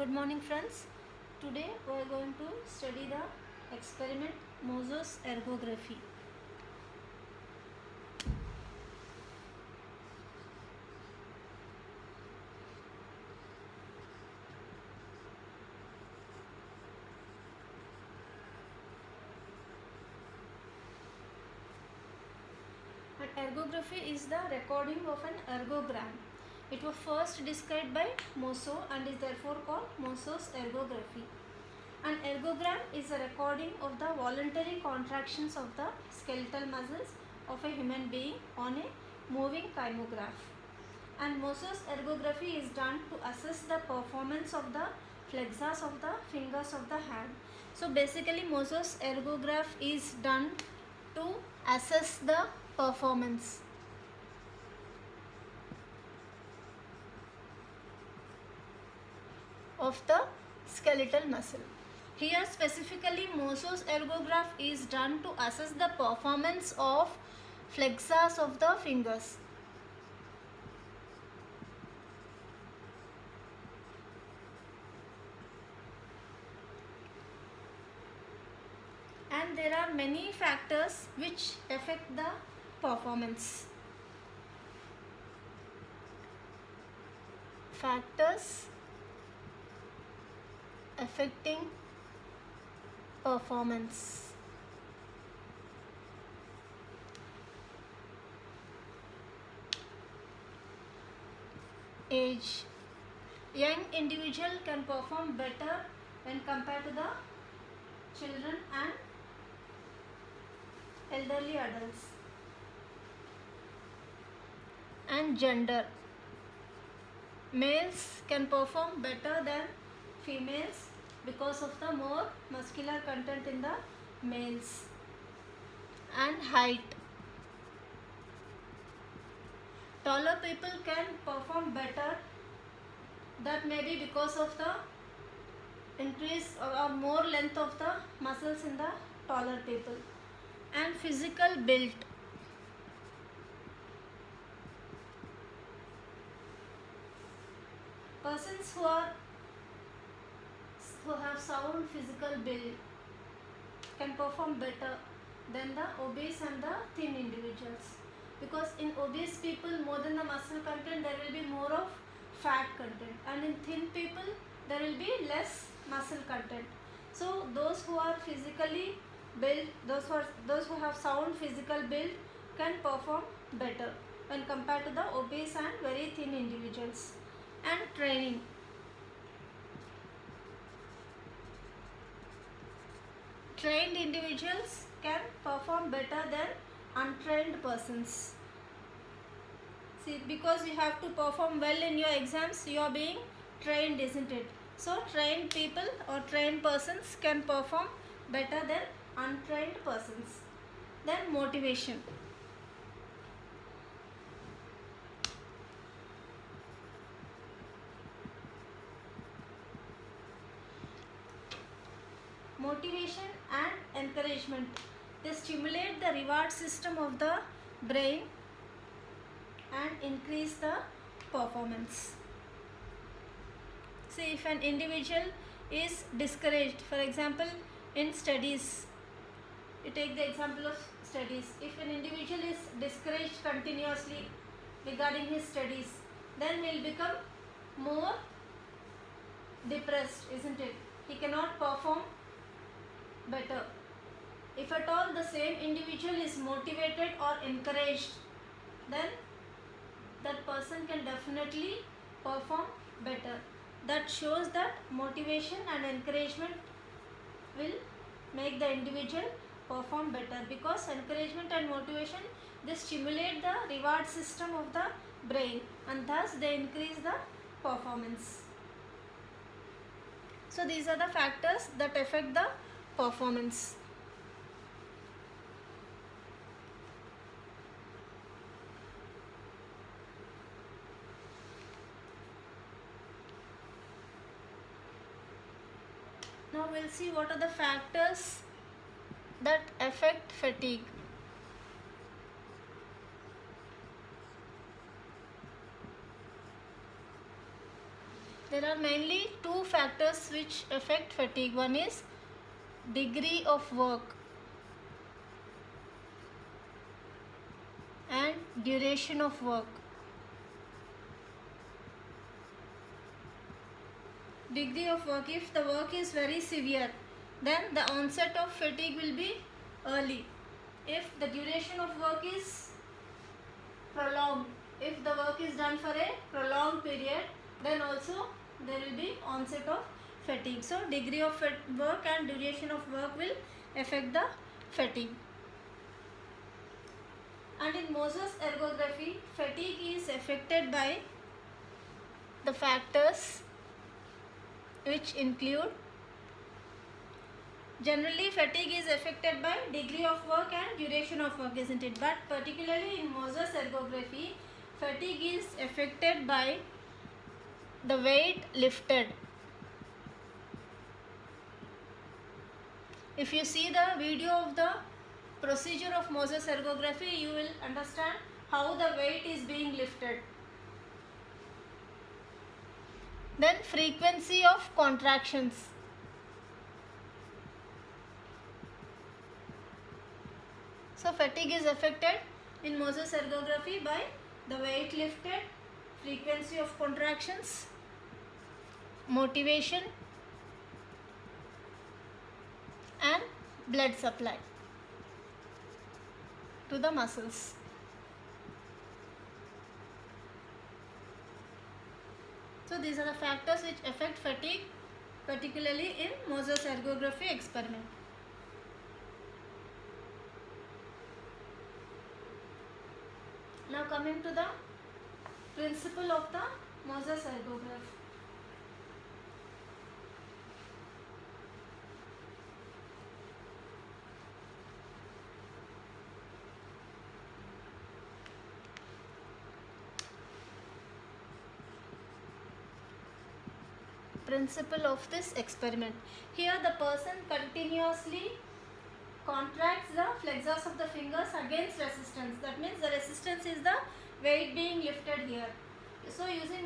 Good morning friends. Today we are going to study the experiment Moses ergography. An ergography is the recording of an ergogram. It was first described by Mosso and is therefore called Mosso's ergography. An ergogram is a recording of the voluntary contractions of the skeletal muscles of a human being on a moving kymograph. And Mosso's ergography is done to assess the performance of the flexors of the fingers of the hand. So basically Mosso's ergograph is done to assess the performance of the skeletal muscle. Here specifically Mosso's ergograph is done to assess the performance of flexors of the fingers. And there are many factors which affect the performance. Factors affecting performance. Age. Young individual can perform better when compared to the children and elderly adults. And gender. Males can perform better than females because of the more muscular content in the males. And height. Taller people can perform better. That may be because of the increase or more length of the muscles in the taller people. And physical build. Persons who have sound physical build can perform better than the obese and the thin individuals, because in obese people more than the muscle content there will be more of fat content, and in thin people there will be less muscle content. So those who are physically built, those who have sound physical build can perform better when compared to the obese and very thin individuals. And training. Trained individuals can perform better than untrained persons. See, because you have to perform well in your exams, you are being trained, isn't it? So trained people or trained persons can perform better than untrained persons. Then motivation. Motivation and encouragement. They stimulate the reward system of the brain and increase the performance. See, if an individual is discouraged, for example in studies, you take the example of studies. If an individual is discouraged continuously regarding his studies, then he will become more depressed, isn't it? He cannot perform better. If at all the same individual is motivated or encouraged, then that person can definitely perform better. That shows that motivation and encouragement will make the individual perform better, because encouragement and motivation, they stimulate the reward system of the brain and thus they increase the performance. So these are the factors that affect the performance. Now we'll see what are the factors that affect fatigue. There are mainly two factors which affect fatigue. One is degree of work and duration of work. Degree of work, if the work is very severe, then the onset of fatigue will be early. If the duration of work is prolonged, if the work is done for a prolonged period, then also there will be onset of fatigue. So degree of work and duration of work will affect the fatigue. And in Moses ergography, fatigue is affected by the factors which include, generally fatigue is affected by degree of work and duration of work, isn't it? But particularly in Moses ergography, fatigue is affected by the weight lifted. If you see the video of the procedure of Moses ergography, you will understand how the weight is being lifted. Then frequency of contractions. So fatigue is affected in Moses ergography by the weight lifted, frequency of contractions, motivation and blood supply to the muscles. So these are the factors which affect fatigue, particularly in Moses ergography experiment. Now coming to the principle of the Moses ergograph. Principle of this experiment. Here the person continuously contracts the flexors of the fingers against resistance. That means the resistance is the weight being lifted here. So using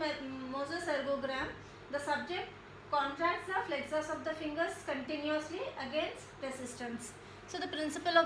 Moses ergogram, the subject contracts the flexors of the fingers continuously against resistance. So the principle of the